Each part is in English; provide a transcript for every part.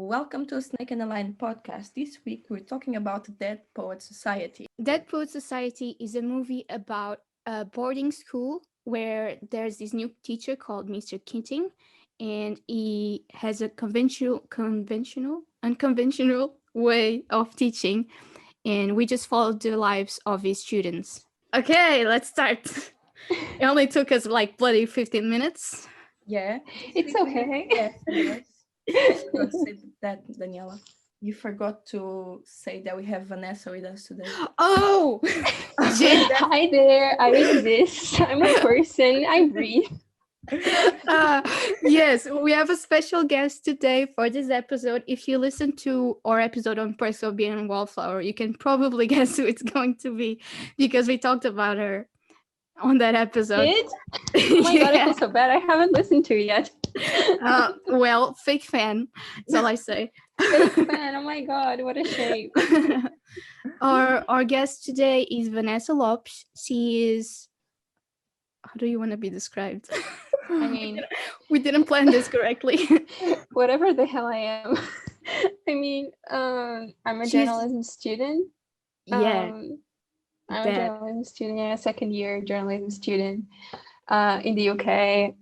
welcome to Snake and the Lion podcast. This week we're talking about Dead Poets Society. Dead Poet Society is a movie about a boarding school where there's this new teacher called Mr. Keating, and he has a unconventional way of teaching, and we just followed the lives of his students. Okay, let's start. It only took us like bloody 15 minutes. Yeah, It's okay. Yes. You forgot to say that, Daniela. You forgot to say that we have Vanessa with us today. Oh, Hi there, I exist. I'm a person. I breathe. yes, we have a special guest today for this episode. If you listen to our episode on Perks of Being a Wallflower, you can probably guess who it's going to be because we talked about her on that episode. Did? Oh my god, I feel so bad. I haven't listened to it yet. Well, fake fan. That's all I say. Fake fan. Oh my god, what a shame. Our guest today is Vanessa Lopes. She is. How do you want to be described? I mean, we didn't plan this correctly. whatever the hell I am. I mean, I'm a journalism student. Yeah. I'm a journalism student, yeah, second year journalism student in the UK.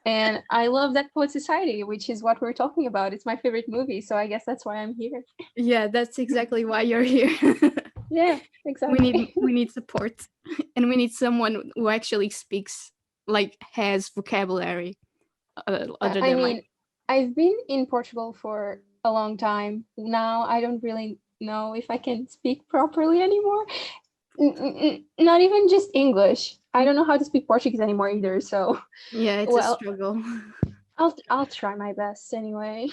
And I love That Poet Society, which is what we're talking about. It's my favorite movie, so I guess that's why I'm here. Yeah, that's exactly why you're here. Yeah, exactly. We need support, and we need someone who actually speaks, like, has vocabulary. Other than like, I've been in Portugal for a long time. Now I don't really know if I can speak properly anymore. Not even just English. I don't know how to speak Portuguese anymore either. So yeah, it's a struggle. I'll try my best anyway.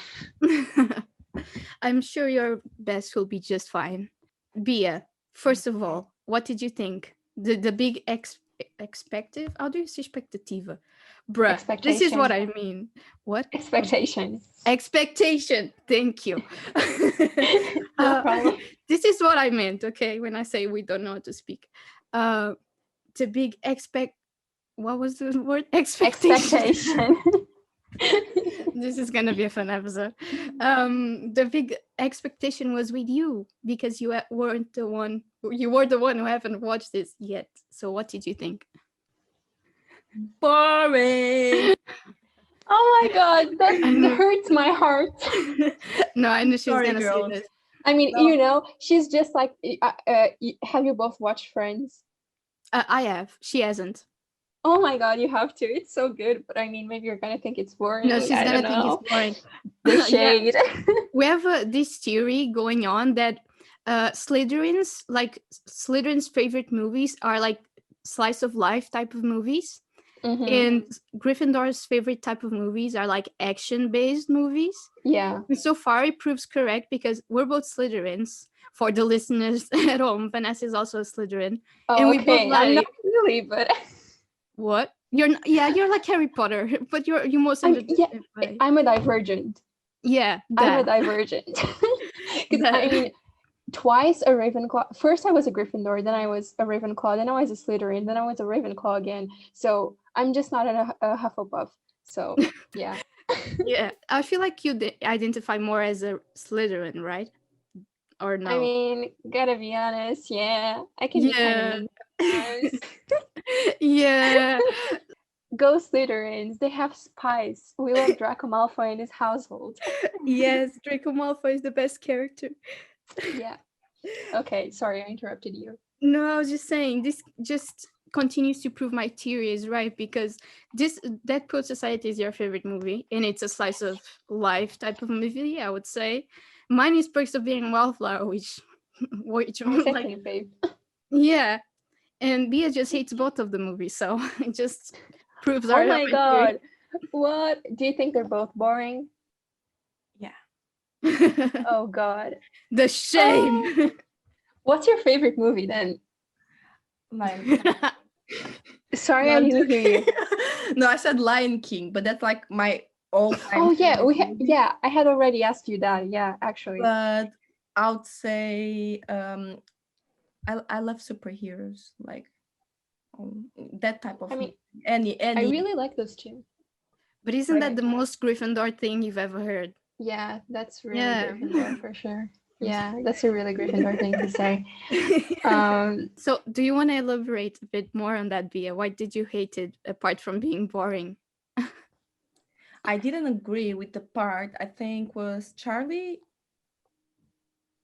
I'm sure your best will be just fine. Bia, first of all, what did you think? The big expectative? How do you say expectativa? Bruh, this is what I mean. What? Expectation. Thank you. No problem. This is what I meant, okay, when I say we don't know how to speak. The big what was the word? Expectation. This is gonna be a fun episode. The big expectation was with you because you were the one who haven't watched this yet. So what did you think? Boring. Oh my god, that hurts my heart. No, I knew she was gonna say this. I mean, no. She's just like, have you both watched Friends? I have. She hasn't. Oh my god, you have to. It's so good. But I mean, maybe you're gonna think it's boring. No, she's gonna think it's boring. The shade. We have this theory going on that Slytherin's favorite movies are like slice of life type of movies. Mm-hmm. And Gryffindor's favorite type of movies are like action-based movies. Yeah. And so far it proves correct because we're both Slytherins. For the listeners at home, Vanessa is also a Slytherin. Oh, and we both like... I'm not really, but... What? You're like Harry Potter, but you most I'm a divergent. Yeah. I'm a divergent. Because I mean, twice a Ravenclaw. First I was a Gryffindor, then I was a Ravenclaw, then I was a Slytherin, then I was a Ravenclaw again. So I'm just not a Hufflepuff. So yeah. Yeah, I feel like you identify more as a Slytherin, right? Or no? I mean, gotta be honest, yeah. I can be kind of yeah. Go Slytherins. They have spice. We love Draco Malfoy and his household. Yes, Draco Malfoy is the best character. Yeah. Okay, sorry, I interrupted you. No, I was just saying, this just continues to prove my theory is right because Dead Poet Society is your favorite movie, and it's a slice of life type of movie, I would say. Mine is Perks of Being a Wallflower, which like, babe. Yeah, and Bia just hates both of the movies, so it just proves our. Oh my god! Theory. What do you think? They're both boring? Yeah. Oh god, the shame. What's your favorite movie then? Lion King. Sorry, I didn't hear you. No, I said Lion King, but that's like my all-time. Oh yeah, I had already asked you that. Yeah, actually. But I would say I love superheroes, like that type of. I mean, any. I really like those two. But isn't that the most Gryffindor thing you've ever heard? Yeah, that's really Yeah. Gryffindor for sure. Yeah, that's a really Gryffindor thing to say. So do you want to elaborate a bit more on that, Bia? Why did you hate it apart from being boring? I didn't agree with the part. I think was Charlie.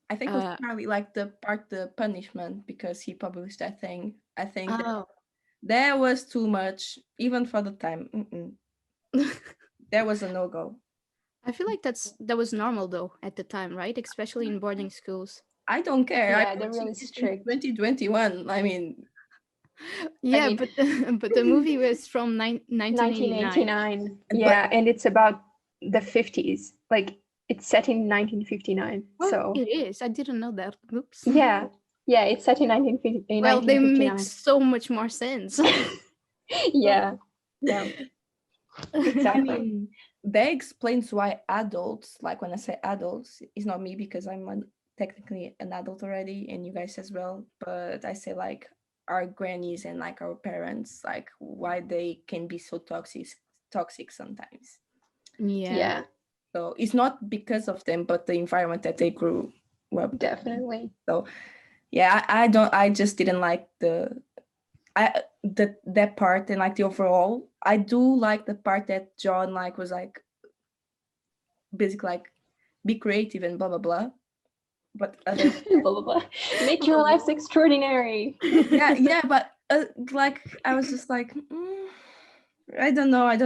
I think it was Uh, Charlie, like the part, the punishment, because he published that thing. I think oh. that was too much, even for the time. That was a no-go. I feel like that was normal though at the time, right? Especially in boarding schools. I don't care. Yeah, I'm they're watching really this in strict. 2021. I mean, Yeah, mean- but the movie was from 1989. 1989. But- Yeah, and it's about the 50s. Like it's set in 1959. Oh, So it is. I didn't know that. Oops. yeah, it's set in 1950, Well, they make 1959. so much more sense. Yeah, yeah, I exactly. mean, that explains why adults, like when I say adults, it's not me because technically an adult already, and you guys as well. But I say like our grannies and like our parents, like why they can be so toxic sometimes. Yeah, So it's not because of them, but the environment that they grew up. definitely. So yeah, I just didn't like that part, and like the overall. I do like the part that John like was like basically like be creative and blah blah blah. But other Blah, blah, blah. Make your lives extraordinary. yeah, but like I was just like I don't know, I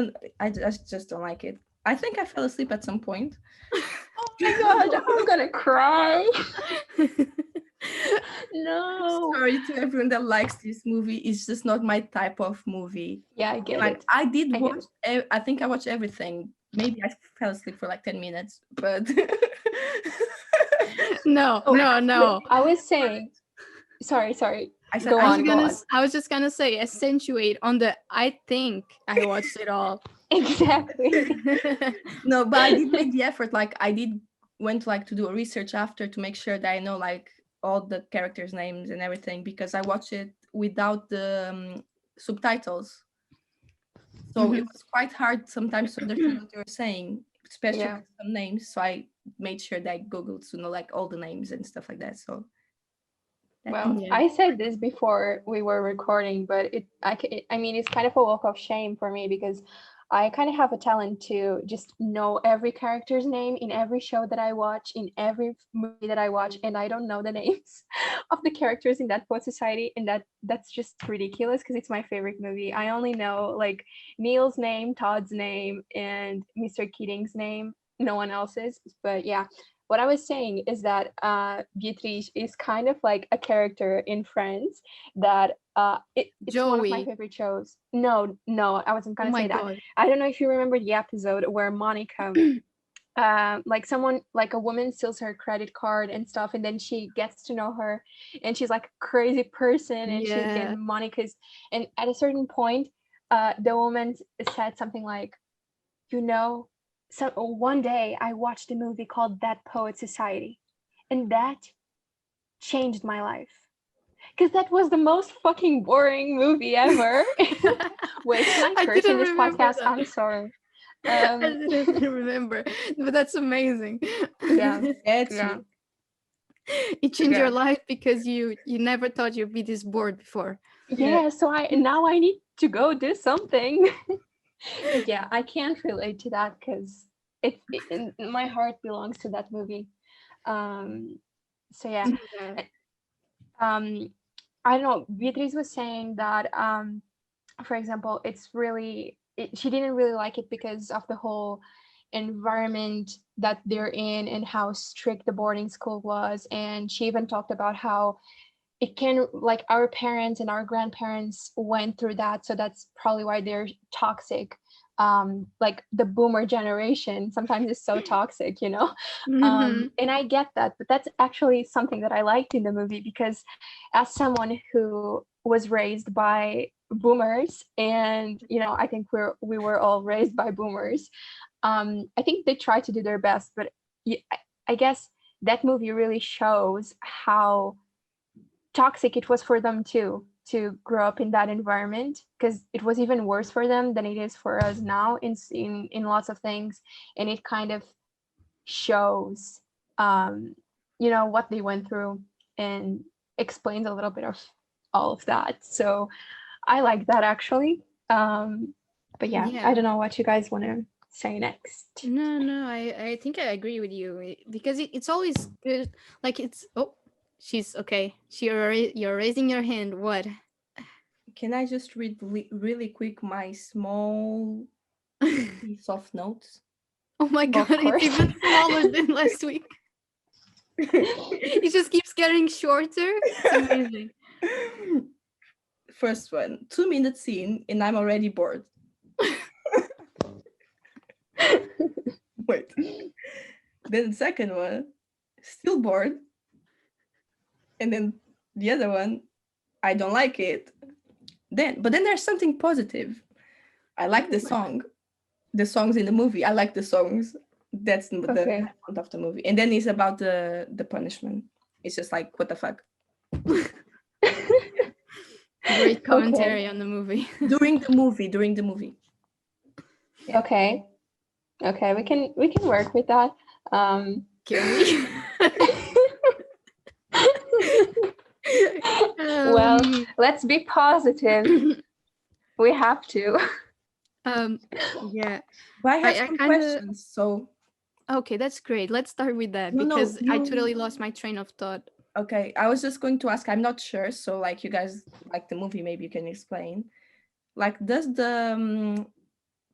just don't like it. I think I fell asleep at some point. Oh my god, I'm gonna cry. No. Sorry to everyone that likes this movie. It's just not my type of movie. Yeah, I get Like it. I did I get watch. I think I watched everything. Maybe I fell asleep for like 10 minutes, but No. I was saying, sorry. I said Go I on, go on. I was just gonna say accentuate on the I think I watched it all. Exactly. no, but I did make the effort. Like I did went like to do a research after to make sure that I know like all the characters' names and everything, because I watched it without the subtitles. So it was quite hard sometimes to understand what they were saying, especially Yeah. with some names. So I made sure that I Googled to know like all the names and stuff like that. So Well, Yeah. I said this before we were recording, but I mean, it's kind of a walk of shame for me because I kind of have a talent to just know every character's name in every show that I watch, in every movie that I watch, and I don't know the names of the characters in that Poet Society, and that's just ridiculous because it's my favorite movie. I only know like Neil's name, Todd's name, and Mr. Keating's name. No one else's, but yeah. What I was saying is that Beatrice is kind of like a character in Friends that it's one of my Joey. favorite shows. No, I wasn't Oh gonna my say that. god. I don't know if you remember the episode where Monica, like someone, like a woman steals her credit card and stuff, and then she gets to know her, and she's like a crazy person, and Yeah. and Monica's, and at a certain point, the woman said something like, you know, so one day I watched a movie called That Poet Society, and that changed my life. Because that was the most fucking boring movie ever. Wait, can I curse in this podcast? That. I'm sorry. I didn't remember, but that's amazing. Yeah, that's yeah. It changed your Yeah. life because you never thought you'd be this bored before. Yeah, so I need to go do something. But yeah, I can't relate to that because my heart belongs to that movie. So yeah. I don't know, Beatriz was saying that for example, she didn't really like it because of the whole environment that they're in and how strict the boarding school was, and she even talked about how it can, like, our parents and our grandparents went through that, so that's probably why they're toxic. Like the boomer generation sometimes is so toxic, you know. And I get that, but that's actually something that I liked in the movie because as someone who was raised by boomers, and you know, I think we were all raised by boomers, I think they try to do their best, but I guess that movie really shows how toxic it was for them too to grow up in that environment, because it was even worse for them than it is for us now in lots of things. And it kind of shows you know, what they went through and explains a little bit of all of that. So I like that actually. But yeah, I don't know what you guys want to say next. No, I think I agree with you because it's always good. Like it's she's okay. You're raising your hand. What? Can I just read really quick my small piece of notes? Oh my god, it's even smaller than last week. It just keeps getting shorter. It's amazing. First one, 2 minutes in, and I'm already bored. Wait. Then the second one, still bored. And then the other one, I don't like it. But then there's something positive. I like the song. The songs in the movie. I like the songs. That's the point of the movie. And then it's about the punishment. It's just like, what the fuck? Great commentary on the movie. During the movie. Okay, we can work with that. Can we? Well, let's be positive. We have to. Yeah. But I have some questions, so okay, that's great. Let's start with that because I totally lost my train of thought. Okay, I was just going to ask, I'm not sure, so like you guys like the movie, maybe you can explain. Like, does the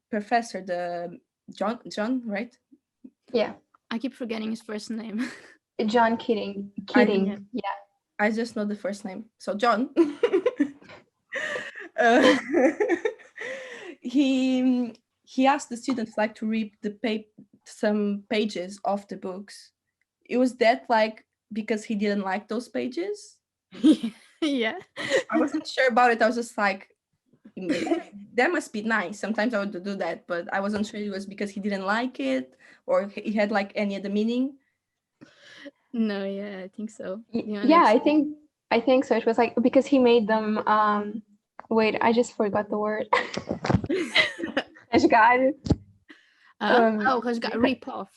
professor, the John, right? Yeah. I keep forgetting his first name. John Keating. Yeah. I just know the first name. So John. He asked the students like to read some pages of the books. It was that like because he didn't like those pages? Yeah. I wasn't sure about it. I was just like, that must be nice. Sometimes I would do that, but I wasn't sure it was because he didn't like it or he had like any other meaning. No, yeah, I think so. Yeah, I think so. It was like because he made them wait, I just forgot the word. Resgate. Rip off.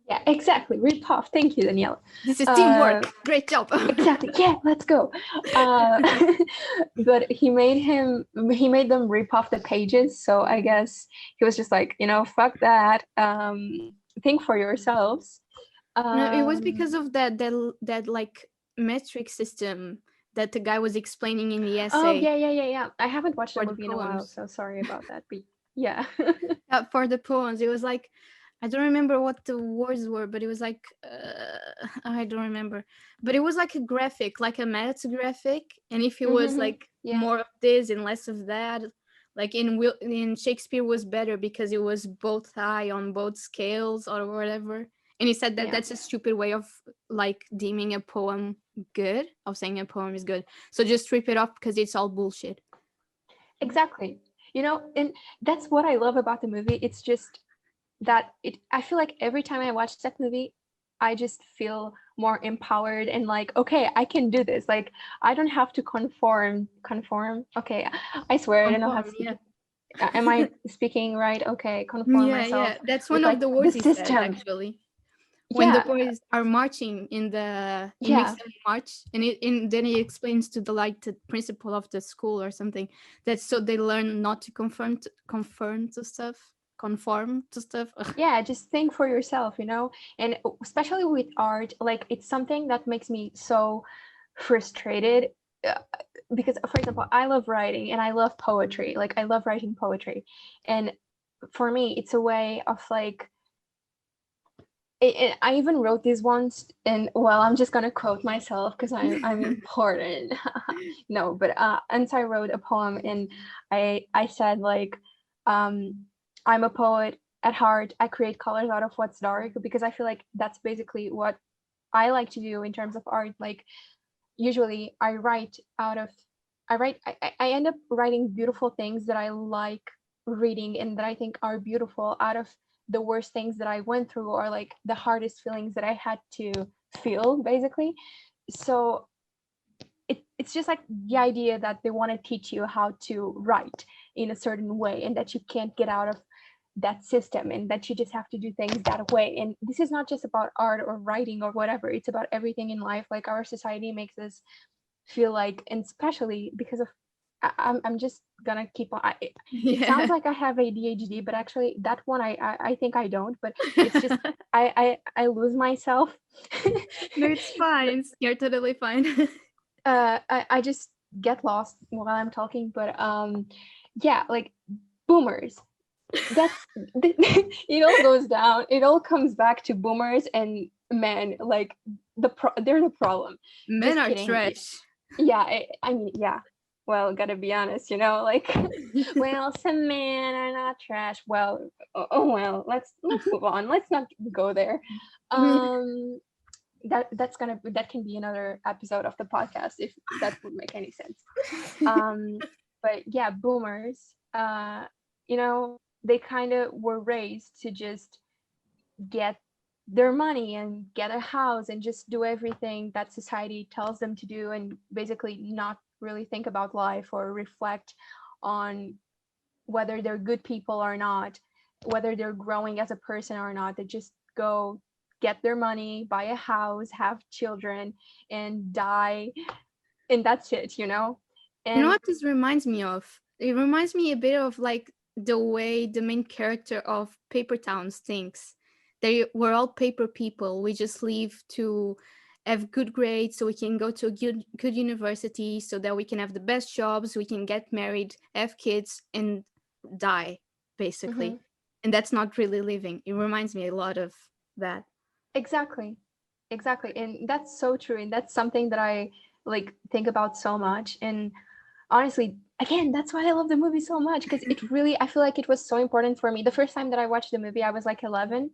Yeah, exactly. Rip off. Thank you, Daniela. This is teamwork. Great job. Exactly. Yeah, let's go. But he made them rip off the pages. So I guess he was just like, you know, fuck that. Think for yourselves. No, it was because of that like metric system that the guy was explaining in the essay. Oh yeah. I haven't watched the movie in a while, so sorry about that. But yeah. For the poems, it was like, I don't remember what the words were, but it was like I don't remember. But it was like a graphic, like a maths graphic, and if it was like more of this and less of that, like in Shakespeare was better because it was both high on both scales or whatever. And he said that that's a stupid way of like deeming a poem good, of saying a poem is good. So just strip it off because it's all bullshit. Exactly. You know, and that's what I love about the movie. It's just that I feel like every time I watch that movie, I just feel more empowered and like, okay, I can do this. Like, I don't have to conform. Okay, I swear I don't know how to speak. Am I speaking right? Okay, conform myself. Yeah, that's one of the words he said, actually. When the boys are marching in the makes them march, and then he explains to the principal of the school or something that so they learn not to conform to stuff. Yeah, just think for yourself, you know. And especially with art, like it's something that makes me so frustrated because, for example, I love writing and I love poetry. Like I love writing poetry, and for me, it's a way of like. I even wrote these once, and well, I'm just gonna quote myself because I'm important. No, but and so I wrote a poem, and I said like, I'm a poet at heart. I create colors out of what's dark because I feel like that's basically what I like to do in terms of art. Like, usually I end up writing beautiful things that I like reading and that I think are beautiful out of the worst things that I went through or like the hardest feelings that I had to feel, basically. So it's just like the idea that they want to teach you how to write in a certain way and that you can't get out of that system, and that you just have to do things that way. And this is not just about art or writing or whatever, it's about everything in life. Like our society makes us feel like, and especially because of I'm just gonna keep on. It sounds like I have ADHD, but actually that one I think I don't. But it's just I lose myself. No, it's fine. You're totally fine. I just get lost while I'm talking. But yeah, like boomers. That's it all goes down. It all comes back to boomers and men. Like they're the problem. Men Just are kidding. trash. Yeah, I mean, yeah. Well, gotta be honest, like, well, some men are not trash. Well, well, let's move on. Let's not go there. That can be another episode of the podcast if that would make any sense. But yeah, boomers, they kind of were raised to just get their money and get a house and just do everything that society tells them to do, and basically not really think about life or reflect on whether they're good people or not, whether they're growing as a person or not. They just go get their money, buy a house, have children, and die, and that's it. You know And what this reminds me of? It reminds me a bit of like the way the main character of Paper Towns thinks. We're all paper people. We just live to have good grades so we can go to a good university so that we can have the best jobs, we can get married, have kids, and die, basically. Mhm. And that's not really living. It reminds me a lot of that. Exactly. And that's so true. And that's something that I like think about so much. And honestly, again, that's why I love the movie so much, because it really, I feel like it was so important for me. The first time that I watched the movie, I was like 11,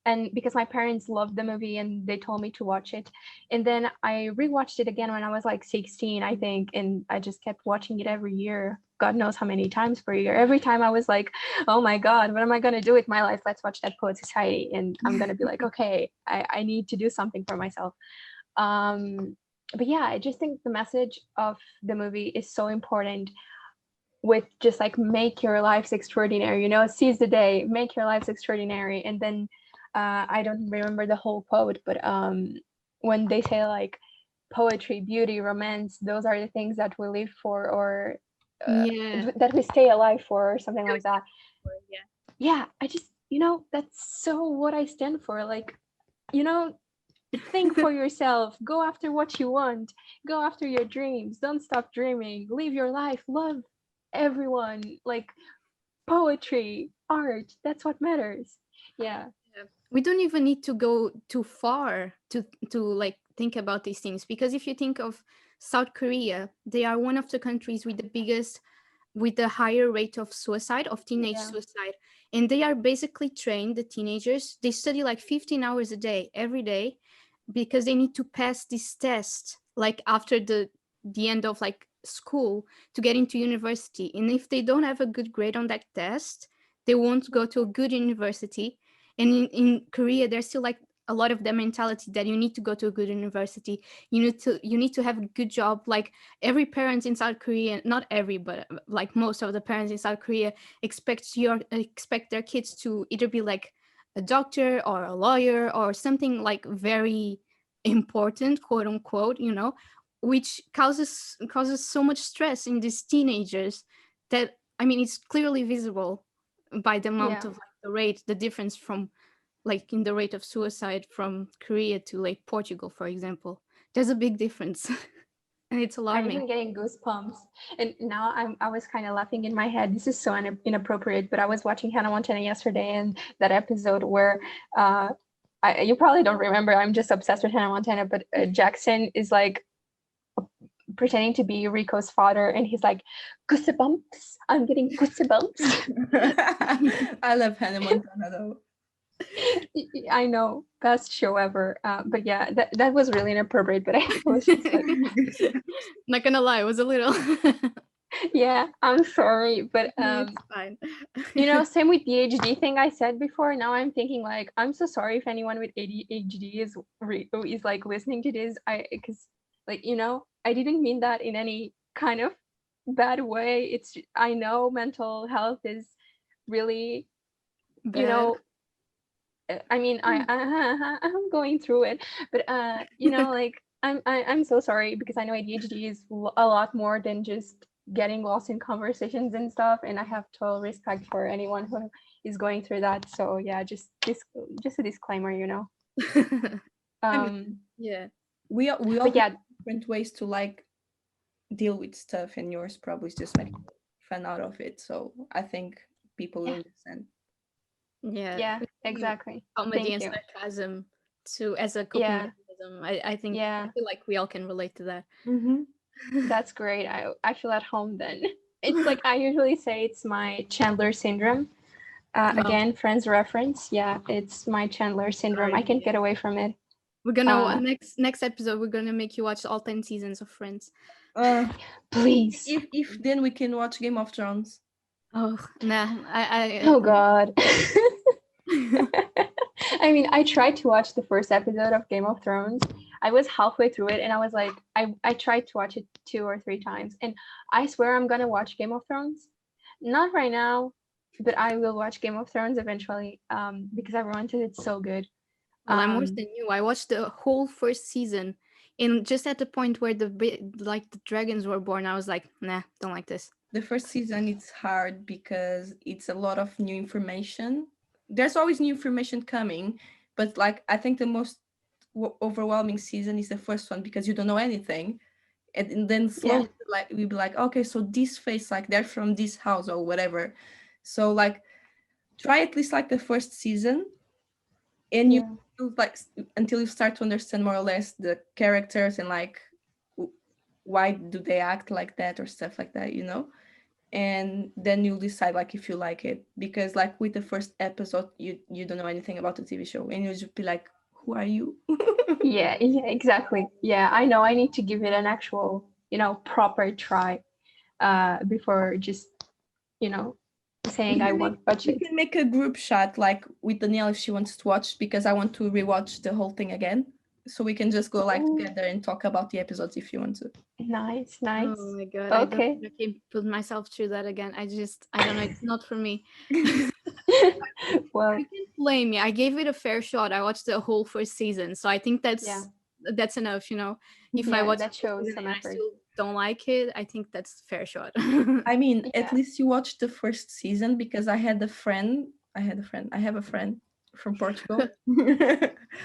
and because my parents loved the movie and they told me to watch it. And then I rewatched it again when I was like 16, I think, and I just kept watching it every year. God knows how many times per year. Every time I was like, oh my God, what am I going to do with my life? Let's watch That Poet Society. And I'm going to be like, okay, I need to do something for myself. But yeah, I just think the message of the movie is so important, with just like make your lives extraordinary, seize the day, make your lives extraordinary. And then I don't remember the whole quote, but when they say like poetry, beauty, romance, those are the things that we live for, or Yeah. that we stay alive for, or something like that. Yeah. Yeah, I just, that's so what I stand for. Like, you know think for yourself, go after what you want, go after your dreams, don't stop dreaming, live your life, love everyone. Like, poetry, art, that's what matters. Yeah. We don't even need to go too far to like think about these things, because if you think of South Korea, they are one of the countries with the higher rate of suicide, of teenage Yeah. suicide, and they are basically trained, the teenagers, they study like 15 hours a day every day, because they need to pass this test like after the end of like school to get into university. And if they don't have a good grade on that test, they won't go to a good university. And in Korea, there's still like a lot of the mentality that you need to go to a good university, you need to have a good job. Like every parent in South Korea, not every, but like most of the parents in South Korea expect their kids to either be like a doctor or a lawyer or something like very important, quote unquote, which causes so much stress in these teenagers that, I mean, it's clearly visible by the amount Yeah. of like the rate, the difference from like in the rate of suicide from Korea to like Portugal, for example. There's a big difference. And it's I'm alarming. even getting goosebumps. And now I was kind of laughing in my head. This is so inappropriate, but I was watching Hannah Montana yesterday, and that episode where you probably don't remember. I'm just obsessed with Hannah Montana, but Jackson is like pretending to be Rico's father, and he's like, goosebumps. I'm getting goosebumps. I love Hannah Montana though. I know, best show ever. But yeah, that was really inappropriate. But I was just like, Not gonna lie, it was a little. yeah, I'm sorry, but No, it's fine. same with the ADHD thing I said before. Now I'm thinking like, I'm so sorry if anyone with ADHD is like listening to this. Because like, I didn't mean that in any kind of bad way. I know mental health is really you know, I mean, I'm going through it, but you know, like I'm so sorry because I know ADHD is a lot more than just getting lost in conversations and stuff, and I have total respect for anyone who is going through that. So yeah, just a disclaimer, you know. I mean, Yeah. we all But yeah, have different ways to like deal with stuff, and yours probably is just making fun out of it. So I think people will understand. Yeah. yeah, We can use exactly. comedy Thank and you. sarcasm to as a coping Yeah, mechanism. I think yeah, I feel like we all can relate to that. Mm-hmm. that's great. I feel at home then. It's like I usually say it's my Chandler syndrome. Oh, Again, Friends reference. Yeah, it's my Chandler syndrome. I sorry. can't get away from it. We're gonna Uh, next episode. We're gonna make you watch all 10 seasons of Friends. Uh, please. if then we can watch Game of Thrones. Oh nah, Oh God. I mean, I tried to watch the first episode of Game of Thrones. I was halfway through it and I was like, I tried to watch it 2 or 3 times. And I swear I'm gonna watch Game of Thrones. Not right now, but I will watch Game of Thrones eventually. Because everyone said it's so good. Well, I'm worse than you. I watched the whole first season, and just at the point where the dragons were born, I was like, nah, don't like this. The first season it's hard because it's a lot of new information. There's always new information coming, but like I think the most overwhelming season is the first one because you don't know anything, and then slowly like we'll be like, okay, so this face like they're from this house or whatever. So like try at least like the first season, and you like until you start to understand more or less the characters and like why do they act like that or stuff like that, you know. And then you'll decide like if you like it, because like with the first episode you don't know anything about the TV show and you'll just be like, who are you? Yeah, exactly. Yeah, I know. I need to give it an actual, proper try, before just, saying I want to watch We it. can make a group chat like with Danielle if she wants to watch, because I want to rewatch the whole thing again, so we can just go like Ooh, together and talk about the episodes if you want to. nice, Oh nice. my god, I don't Okay. think I can put myself through that again. I don't know, it's not for me. Well, You can't blame me. I gave it a fair shot. I watched the whole first season, so I think yeah, that's enough. If I yeah, watch the that whole shows season some and I effort. still don't like it, I think that's a fair shot. I mean, at Yeah. least you watched the first season, because I have a friend from Portugal.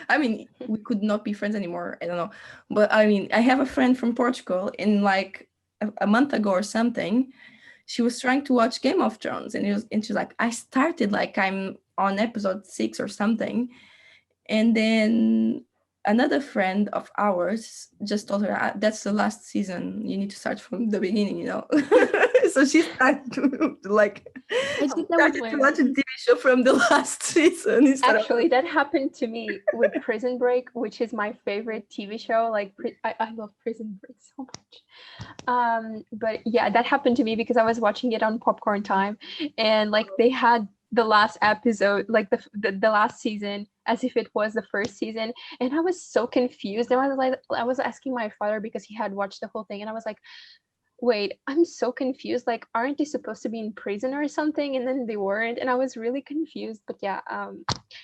I mean, we could not be friends anymore, I don't know, but I mean, I have a friend from Portugal, and like a month ago or something, she was trying to watch Game of Thrones, and she's like, I started like I'm on episode 6 or something, and then another friend of ours just told her, that's the last season, you need to start from the beginning, you know. So she started to like I did that with to watch a TV show from the last season instead Actually, that happened to me with Prison Break, which is my favorite TV show. Like, I love Prison Break so much. But yeah, that happened to me because I was watching it on Popcorn Time, and like they had the last episode, like the last season, as if it was the first season, and I was so confused. And I was asking my father because he had watched the whole thing, and I was like, wait, I'm so confused. Like, aren't they supposed to be in prison or something? And then they weren't, and I was really confused. But yeah,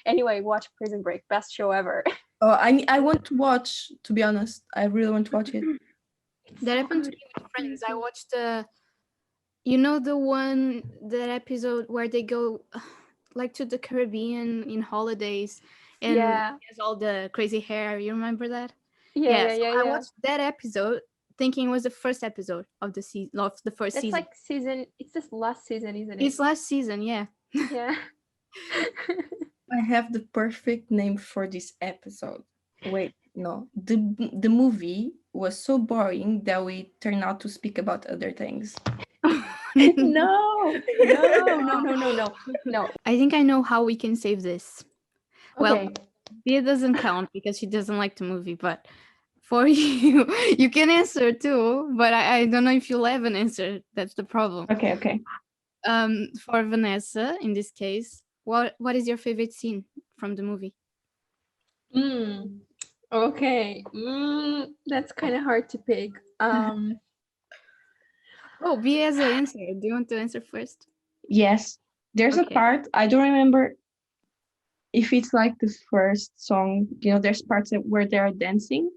anyway, watch Prison Break, best show ever. Oh, I want to watch, to be honest, I really want to watch it. That happened to me with Friends. I watched that episode where they go like to the Caribbean in holidays, and Yeah, he has all the crazy hair. You remember that? yeah, Yeah. yeah, So yeah, I yeah. watched that episode thinking it was the first episode of the first That's season. like season. It's this last season, isn't it? It's last season, yeah. Yeah. I have the perfect name for this episode. Wait, no. The movie was so boring that we turned out to speak about other things. No, no. I think I know how we can save this. Okay. Well, Bia doesn't count because she doesn't like the movie, but for you, you can answer too, but I don't know if you'll have an answer. That's the problem. Okay. For Vanessa, in this case, what is your favorite scene from the movie? Okay. That's kind of hard to pick. Oh, Bia has an answer. Do you want to answer first? Yes. There's a Okay. part, I don't remember if it's like the first song, there's parts where they are dancing,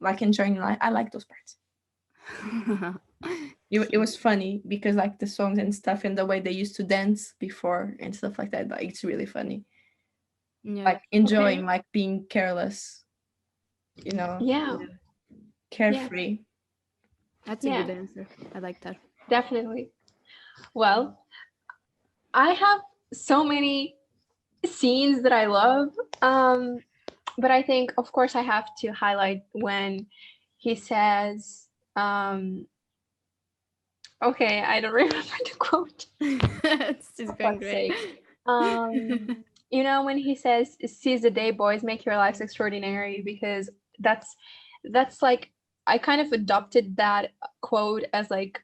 like enjoying life. I like those parts. It was funny because like the songs and stuff and the way they used to dance before and stuff like that. Like, it's really funny. Yeah. Like enjoying, like being careless, Yeah. carefree. That's a good answer. I like that. Definitely. Well, I have so many scenes that I love. But I think, of course, I have to highlight when he says, okay, I don't remember the quote. It's just going great. When he says, "Seize the day, boys, make your lives extraordinary," because that's like, I kind of adopted that quote as like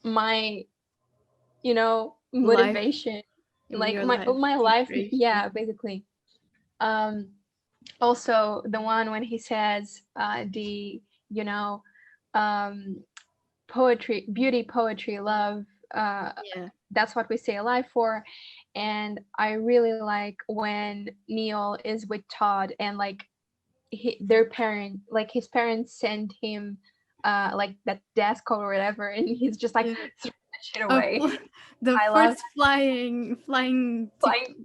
my, motivation, like my life. Yeah, basically. Also the one when he says the poetry, beauty, poetry, love, that's what we stay alive for. And I really like when Neil is with Todd and like his parents send him like that desk or whatever, and he's just like throwing that shit away. The first flying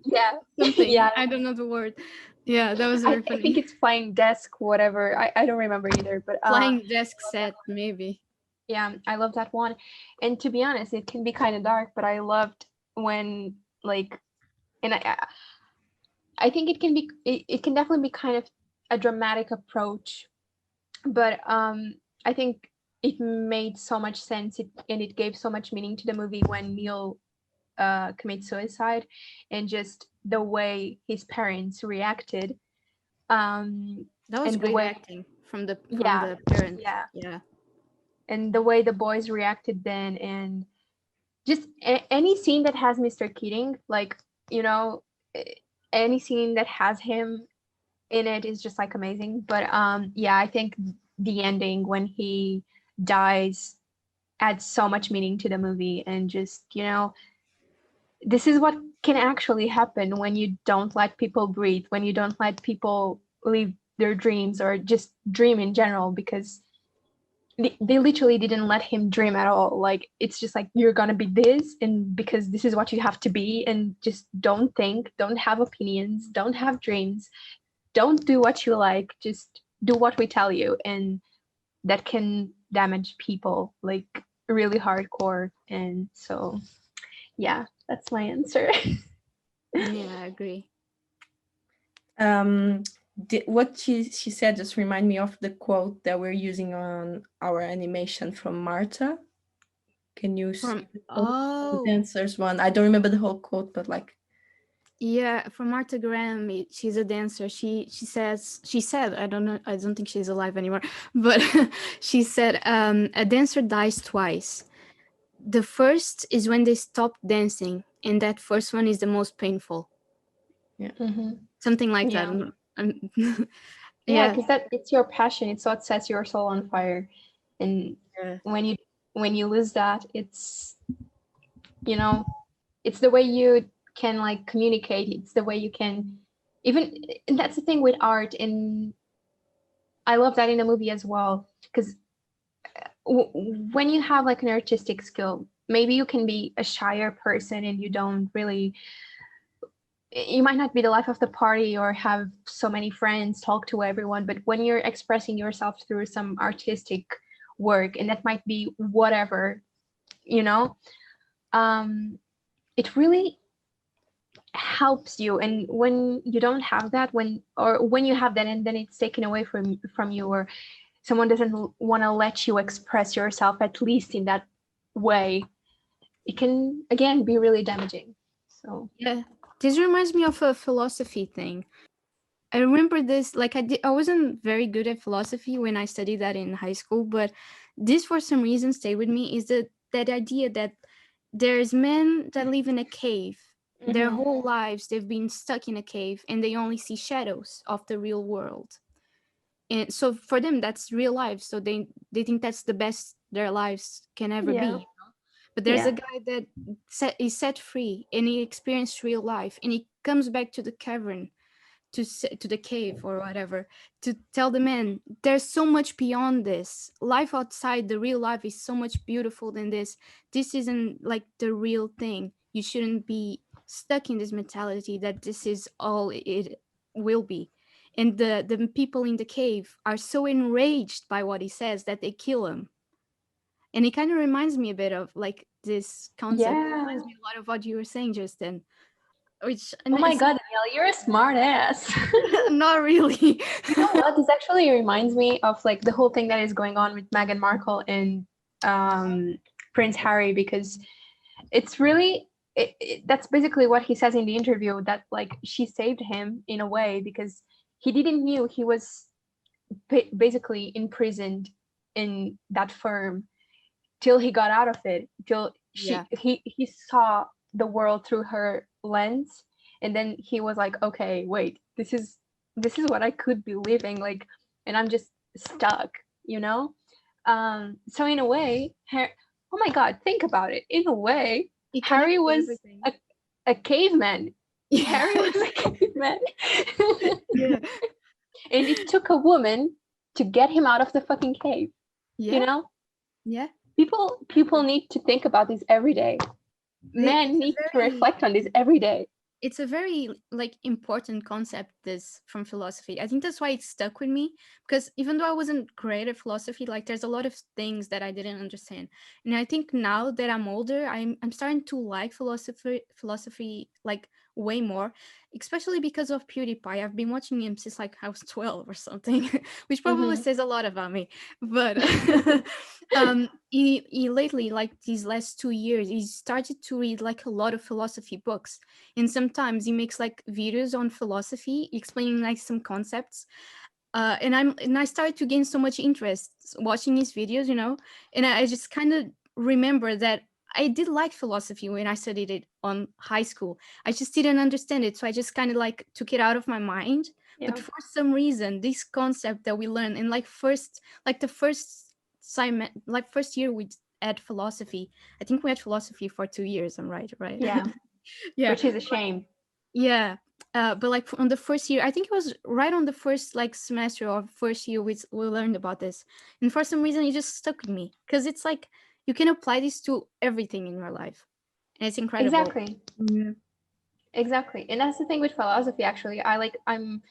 yeah, something. yeah, I don't know the word. Yeah, that was very funny. I think it's flying desk, whatever. I don't remember either, but flying desk set, maybe. Yeah, I love that one. And to be honest, it can be kind of dark, but I loved when like, and I think it can definitely be kind of a dramatic approach, but I think it made so much sense, and it gave so much meaning to the movie when Neil commits suicide, and just the way his parents reacted. That was great acting from the parents. Yeah. And the way the boys reacted then, and just any scene that has Mr. Keating, like, any scene that has him in it is just like amazing. But yeah, I think the ending when he dies adds so much meaning to the movie, and just, this is what can actually happen when you don't let people breathe, when you don't let people live their dreams, or just dream in general, because they literally didn't let him dream at all. Like, it's just like, you're gonna be this, and because this is what you have to be, and just don't think, don't have opinions, don't have dreams, don't do what you like, just do what we tell you. And that can damage people like really hardcore. And so yeah, that's my answer. Yeah, I agree. What she said just remind me of the quote that we're using on our animation from Marta. Can you see the dancers one? I don't remember the whole quote, but like, yeah, from Martha Graham. She's a dancer. She said, I don't know, I don't think she's alive anymore, but she said, a dancer dies twice. The first is when they stop dancing, and that first one is the most painful. Yeah. Something like that. Yeah, because it's your passion, it's what sets your soul on fire. And when you lose that, it's it's the way you can like communicate, it's the way you can even, and that's the thing with art. And I love that in a movie as well, because when you have like an artistic skill, maybe you can be a shyer person and you might not be the life of the party or have so many friends, talk to everyone, but when you're expressing yourself through some artistic work, and that might be whatever, it really helps you. And when you don't have that, when you have that and then it's taken away from you, or someone doesn't want to let you express yourself, at least in that way, it can again be really damaging. So yeah, this reminds me of a philosophy thing. I remember this, like I wasn't very good at philosophy when I studied that in high school, but this for some reason stayed with me, is that idea that there's men that live in a cave. Their whole lives they've been stuck in a cave, and they only see shadows of the real world. And so for them that's real life, so they think that's the best their lives can ever be, But there's a guy that is set free, and he experienced real life, and he comes back to the cavern, to the cave or whatever, to tell the man there's so much beyond this. Life outside the real life is so much beautiful than this. This isn't like the real thing. You shouldn't be stuck in this mentality that this is all it will be. And the people in the cave are so enraged by what he says that they kill him. And it kind of reminds me a bit of like this concept. It Yeah. reminds me a lot of what you were saying just then, which, and Oh my it's God, Danielle, you're a smart ass. not really. You know what? This actually reminds me of like the whole thing that is going on with Meghan Markle and Prince Harry, because it's really that's basically what he says in the interview, that like she saved him in a way, because he didn't knew he was basically imprisoned in that firm till he got out of it, till Yeah. he saw the world through her lens, and then he was like, okay, wait, this is what I could be living like, and I'm just stuck, you know. So in a way, oh my God, think about it. In a way, It Harry connects to was everything. a caveman. Yeah. Harry was a caveman. Yeah. And it took a woman to get him out of the fucking cave. Yeah. You know, Yeah. people need to think about this every day. Men need to reflect on this every day. It's a very like important concept, this, from philosophy. I think that's why it stuck with me, because even though I wasn't great at philosophy, like there's a lot of things that I didn't understand. And I think now that I'm older, I'm starting to like philosophy like way more, especially because of PewDiePie. I've been watching him since like I was 12 or something, which probably says a lot about me. But he lately, like these last 2 years, he started to read like a lot of philosophy books, and sometimes he makes like videos on philosophy explaining like some concepts, and I started to gain so much interest watching his videos, you know. And I just kind of remember that I did like philosophy when I studied it on high school. I just didn't understand it, so I just kind of like took it out of my mind. Yeah. But for some reason, this concept that we learned in like the first like first year we had philosophy. I think we had philosophy for 2 years. I'm right, right? Yeah. Yeah. Which is a shame. Yeah. But like on the first year, I think it was right on the first like semester or first year, we learned about this. And for some reason, it just stuck with me, because it's like you can apply this to everything in your life. And it's incredible. Exactly. Exactly. And that's the thing with philosophy, actually. I'm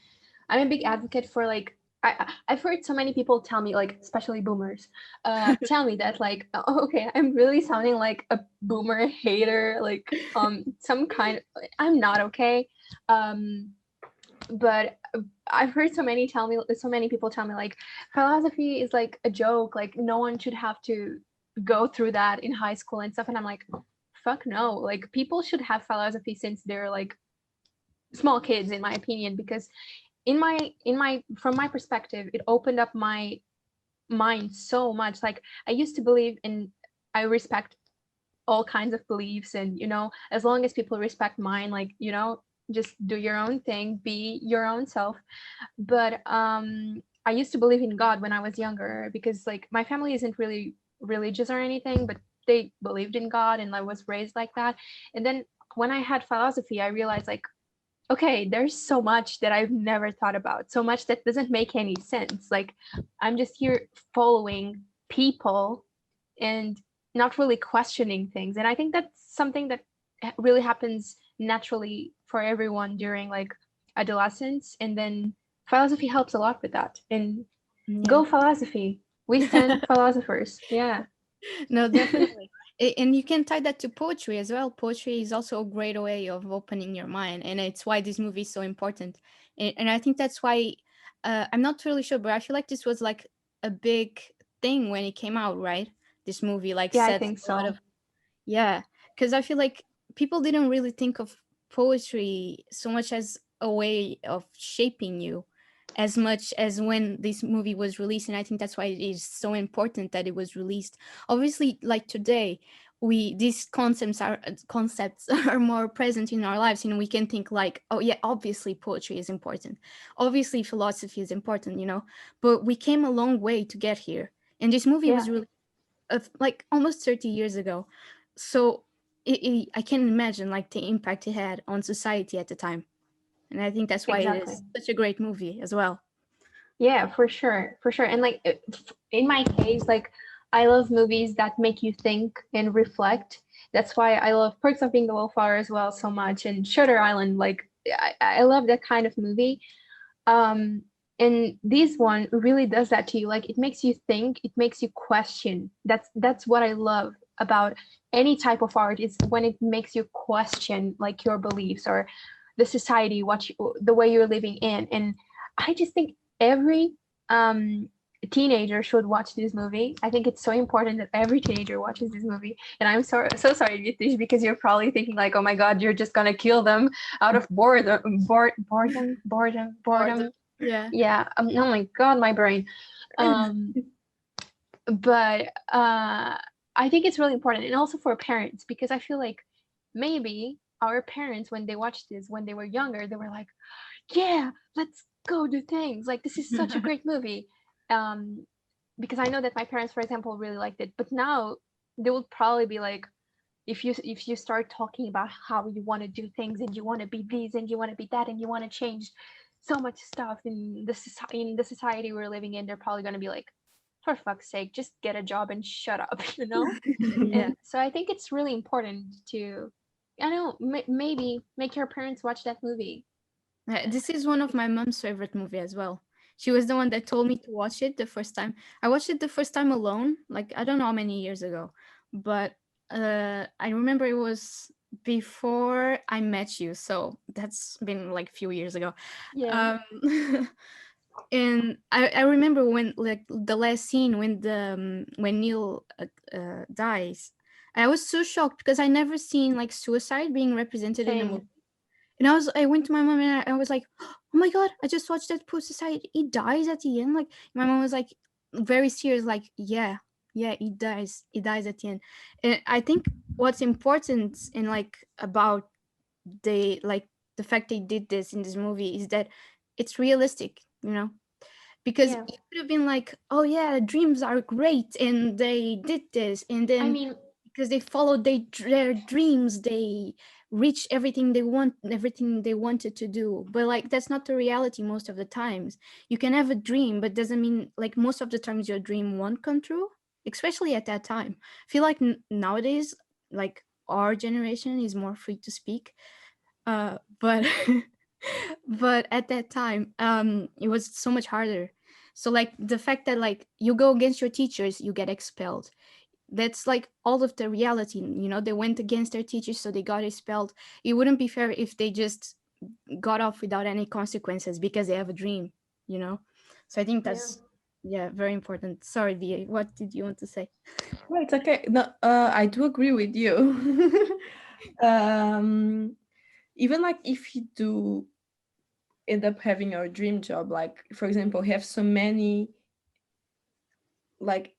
a big advocate for like, I've heard so many people tell me, like especially boomers, tell me that like, oh, okay, I'm really sounding like a boomer hater, like some kind of, I'm not, okay. But I've heard so many people tell me like philosophy is like a joke, like no one should have to go through that in high school and stuff. And I'm like, fuck no, like people should have philosophy since they're like small kids, in my opinion, because in my from my perspective, it opened up my mind so much. Like I used to believe in, I respect all kinds of beliefs, and you know, as long as people respect mine, like, you know, just do your own thing, be your own self. But I used to believe in God when I was younger, because like my family isn't really religious or anything, but they believed in God, and I was raised like that. And then when I had philosophy, I realized like, okay, there's so much that I've never thought about, so much that doesn't make any sense. Like I'm just here following people and not really questioning things. And I think that's something that really happens naturally for everyone during like adolescence. And then philosophy helps a lot with that. And go philosophy. We stand philosophers. Yeah. No, definitely. And you can tie that to poetry as well. Poetry is also a great way of opening your mind, and it's why this movie is so important. And I think that's why, I'm not really sure, but I feel like this was like a big thing when it came out, right? This movie like Yeah, I set think a lot so. of, yeah, because I feel like people didn't really think of poetry so much as a way of shaping you, as much as when this movie was released. And I think that's why it is so important that it was released. Obviously, like today, these concepts are more present in our lives, and we can think like, oh yeah, obviously poetry is important, obviously philosophy is important, you know. But we came a long way to get here, and this movie Yeah. was really like almost 30 years ago. So I can imagine like the impact it had on society at the time. And I think that's why it Exactly. is such a great movie as well. Yeah, for sure, for sure. And like in my case, like I love movies that make you think and reflect. That's why I love Perks of Being a Wallflower as well so much, and Shutter Island. Like I love that kind of movie. Um, and this one really does that to you. Like it makes you think, it makes you question. That's what I love about any type of art, is when it makes you question like your beliefs or the society, the way you're living in. And I just think every teenager should watch this movie. I think it's so important that every teenager watches this movie. And I'm so sorry, Nitish, because you're probably thinking like, oh my God, you're just gonna kill them out of boredom. Yeah. Yeah. Oh my God, my brain. Um, but I think it's really important, and also for parents, because I feel like maybe our parents, when they watched this when they were younger, they were like, yeah, let's go do things. Like this is such a great movie. Um, because I know that my parents, for example, really liked it. But now they will probably be like, if you start talking about how you want to do things and you want to be this and you want to be that and you want to change so much stuff in the society we're living in, they're probably going to be like, for fuck's sake, just get a job and shut up, you know? Yeah. And so I think it's really important to, I don't know, maybe make your parents watch that movie. This is one of my mom's favorite movie as well. She was the one that told me to watch it the first time. I watched it the first time alone, like I don't know how many years ago, but I remember it was before I met you, so that's been like a few years ago. Yeah. Um, and I remember when like the last scene when Neil dies, I was so shocked because I never seen like suicide being represented in a movie. Same. And I went to my mom and I was like, oh my God, I just watched that post suicide. He dies at the end. Like my mom was like very serious, like, yeah, he dies at the end. And I think what's important in like about the fact they did this in this movie is that it's realistic, you know? Because Yeah. it could have been like, oh yeah, dreams are great and they did this, and I then mean, because they followed their dreams, they reached everything they wanted to do. But like that's not the reality most of the times. You can have a dream, but doesn't mean like most of the times your dream won't come true, especially at that time. I feel like nowadays, like our generation is more free to speak, but but at that time it was so much harder. So like the fact that like you go against your teachers, you get expelled. That's like all of the reality, you know. They went against their teachers, so they got expelled. It wouldn't be fair if they just got off without any consequences because they have a dream, you know. So I think yeah. that's, yeah, very important. Sorry, VA, what did you want to say? No, it's okay. No, I do agree with you. um, Even like if you do end up having your dream job, like for example, we have so many like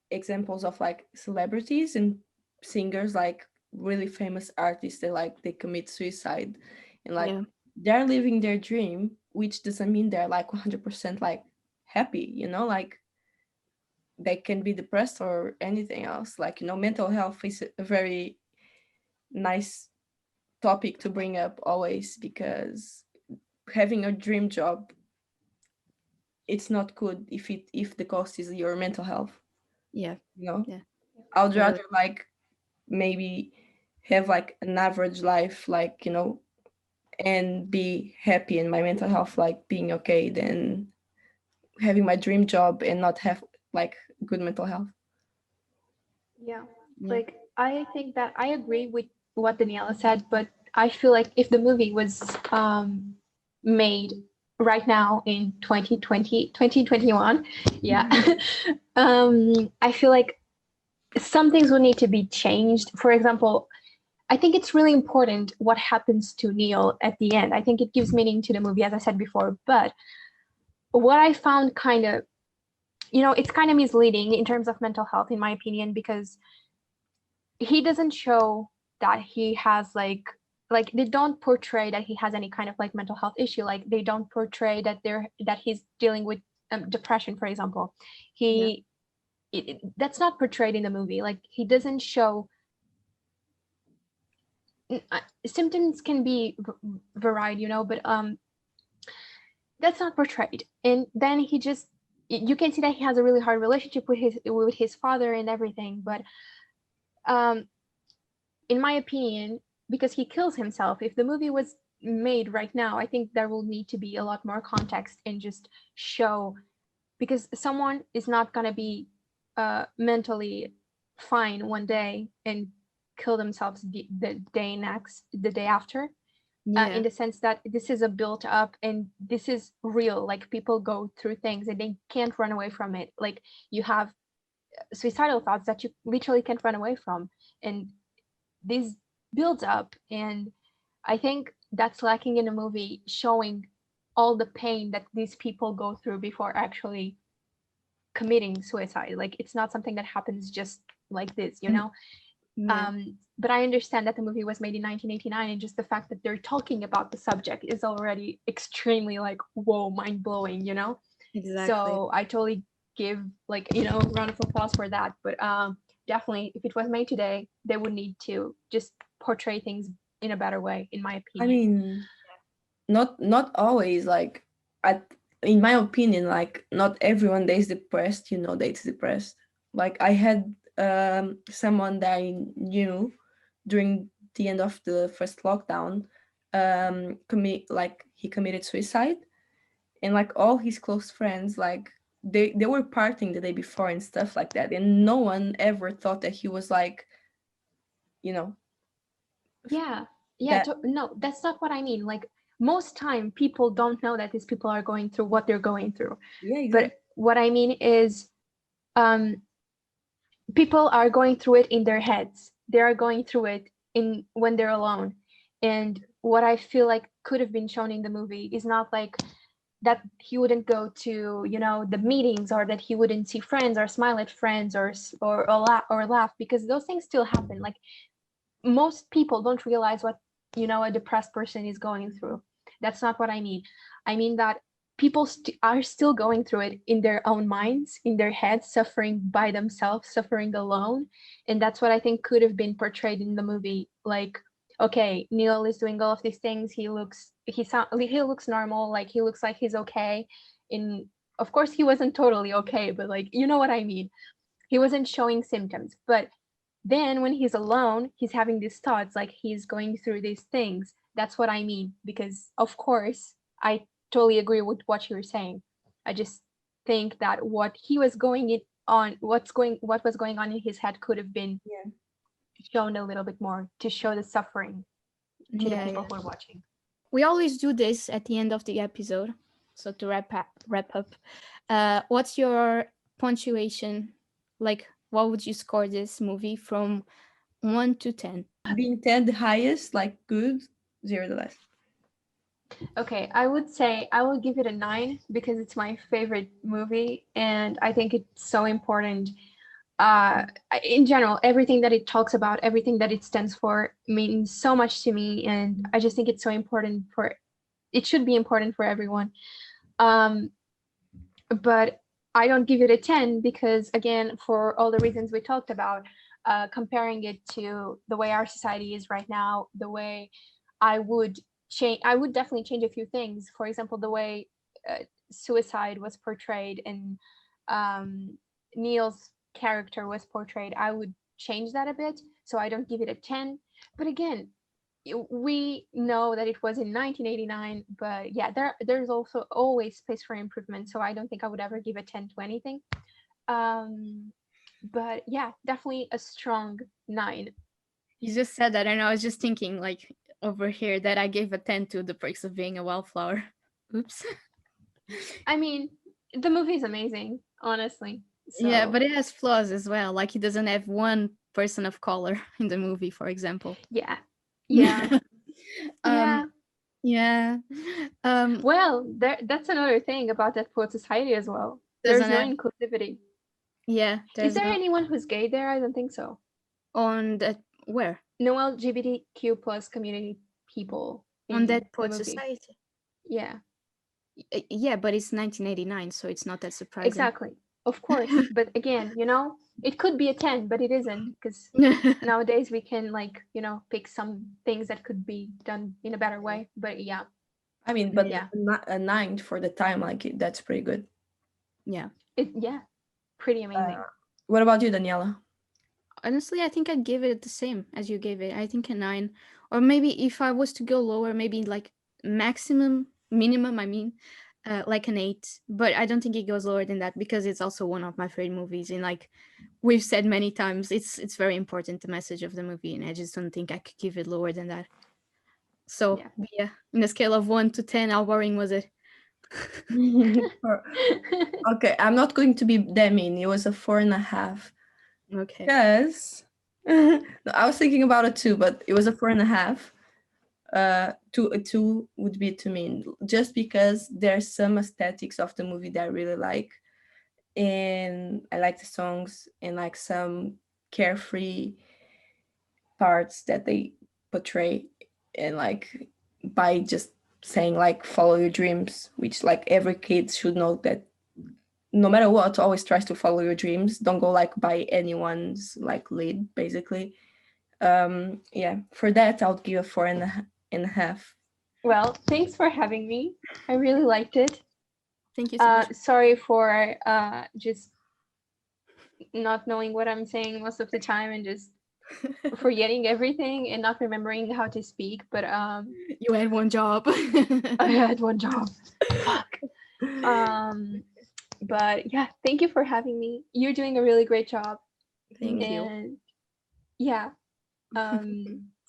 examples of like celebrities and singers, like really famous artists that like they commit suicide, and like Yeah, they're living their dream, which doesn't mean they're like 100% like happy, you know, like they can be depressed or anything else. Like, you know, mental health is a very nice topic to bring up always, because having a dream job, it's not good if the cost is your mental health, yeah, you know. yeah, I would totally. rather like maybe have like an average life, like, you know, and be happy in my mental health, like being okay, than having my dream job and not have like good mental health. Yeah. Yeah, Like I think that I agree with what Daniela said, but I feel like if the movie was made right now in 2020, 2021, yeah, I feel like some things will need to be changed. For example, I think it's really important what happens to Neil at the end. I think it gives meaning to the movie, as I said before. But what I found kind of, it's kind of misleading in terms of mental health, in my opinion, because he doesn't show that he has like they don't portray that he has any kind of like mental health issue. Like they don't portray that he's dealing with depression, for example. yeah, He that's not portrayed in the movie. Like he doesn't show symptoms can be varied, but that's not portrayed. And then he just, you can see that he has a really hard relationship with his father and everything. But um, in my opinion, because he kills himself, if the movie was made right now, I think there will need to be a lot more context and just show, because someone is not going to be mentally fine one day and kill themselves the day after. In the sense that this is a built up and this is real, like people go through things and they can't run away from it. Like you have suicidal thoughts that you literally can't run away from, and this builds up. And I think that's lacking in a movie, showing all the pain that these people go through before actually committing suicide. Like it's not something that happens just like this, you know. Yeah. But I understand that the movie was made in 1989, and just the fact that they're talking about the subject is already extremely like, whoa, mind blowing, you know. Exactly. So I totally give, like, you know, round of applause for that. But definitely, if it was made today, they would need to just portray things in a better way, in my opinion. I mean, not always, like, in my opinion, like, not everyone that is depressed, you know, that it's depressed. Like, I had someone that I knew during the end of the first lockdown, he committed suicide, and like all his close friends, like they were partying the day before and stuff like that, and no one ever thought that he was like, you know, Yeah, that. no, that's not what I mean. Like most time, people don't know that these people are going through what they're going through. Yeah, exactly. But what I mean is, um, people are going through it in their heads. They are going through it in when they're alone. And what I feel like could have been shown in the movie is not like that he wouldn't go to, you know, the meetings, or that he wouldn't see friends or smile at friends, or laugh, because those things still happen. Like most people don't realize what, you know, a depressed person is going through. That's not what I mean. I mean that people are still going through it in their own minds, in their heads, suffering by themselves, suffering alone. And that's what I think could have been portrayed in the movie. Like, okay, Neil is doing all of these things, he looks normal, like he looks like he's okay. In Of course he wasn't totally okay, but like, you know what I mean. He wasn't showing symptoms, but then when he's alone, he's having these thoughts, like he's going through these things. That's what I mean. Because of course I totally agree with what you were saying. I just think that what he was going in on what was going on in his head could have been shown a little bit more, to show the suffering to the people who are watching. We always do this at the end of the episode. So to wrap up, what's your punctuation? Like, what would you score this movie from 1 to 10? Being 10 the highest, like good, 0 the less. Okay, I would say I will give it a 9 because it's my favorite movie, and I think it's so important. In general, everything that it talks about, everything that it stands for means so much to me, and I just think it's so important it should be important for everyone. But I don't give it a 10 because, again, for all the reasons we talked about, comparing it to the way our society is right now, the way I would definitely change a few things. For example, the way suicide was portrayed and Neil's character was portrayed, I would change that a bit. So I don't give it a 10. But again, we know that it was in 1989, but yeah, there's also always space for improvement. So I don't think I would ever give a 10 to anything. But yeah, definitely a strong 9. You just said that, and I was just thinking, like, over here, that I gave a 10 to The Perks of Being a Wallflower. Oops. I mean, the movie is amazing, honestly. So. Yeah, but it has flaws as well. Like, he doesn't have one person of color in the movie, for example. Yeah. Yeah. Well, that's another thing about that poor society as well. There's no inclusivity. Yeah. Is there anyone who's gay there? I don't think so. On that, where? No LGBTQ plus community people on that poor society. Yeah. Yeah, but it's 1989, so it's not that surprising. Exactly. Of course. But again, you know, it could be a 10, but it isn't, because nowadays we can, like, pick some things that could be done in a better way. But yeah. I mean, but Yeah. a 9 for the time, like that's pretty good. Yeah. Pretty amazing. What about you, Daniela? Honestly, I think I'd give it the same as you gave it. I think a 9. Or maybe if I was to go lower, maybe like minimum, I mean, like an 8. But I don't think it goes lower than that because it's also one of my favorite movies. And like we've said many times, it's very important, the message of the movie. And I just don't think I could give it lower than that. So yeah, in a scale of 1 to 10, how boring was it? Okay, I'm not going to be that mean. It was a 4.5. Okay. Because I was thinking about a 2, but it was a 4.5. A 2 would be too mean, just because there's some aesthetics of the movie that I really like, and I like the songs and like some carefree parts that they portray, and like by just saying like follow your dreams, which like every kid should know that no matter what, always tries to follow your dreams. Don't go like by anyone's like lead, basically. Yeah, for that I'll give a 4.5. Well, thanks for having me. I really liked it. Thank you so much. Sorry for just not knowing what I'm saying most of the time and just forgetting everything and not remembering how to speak. But you had one job. I had one job. Fuck. But yeah, thank you for having me. You're doing a really great job. Thank you. And yeah,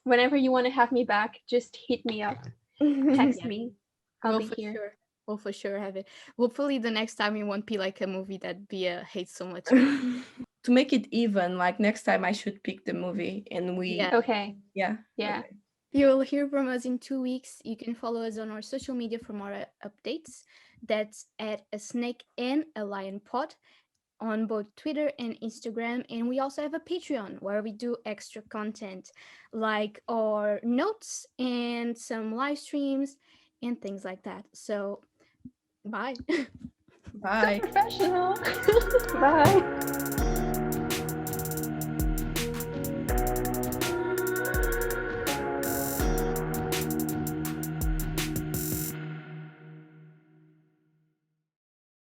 whenever you want to have me back, just hit me up, text me. I'll be here. Sure. We'll for sure have it. Hopefully the next time it won't be like a movie that Bia hates so much. To make it even, like next time I should pick the movie and we Okay. Yeah. Okay. You'll hear from us in 2 weeks. You can follow us on our social media for more updates. That's at a snake and a lion pod on both Twitter and Instagram. And we also have a Patreon where we do extra content like our notes and some live streams and things like that. So bye. Bye. So professional. Bye.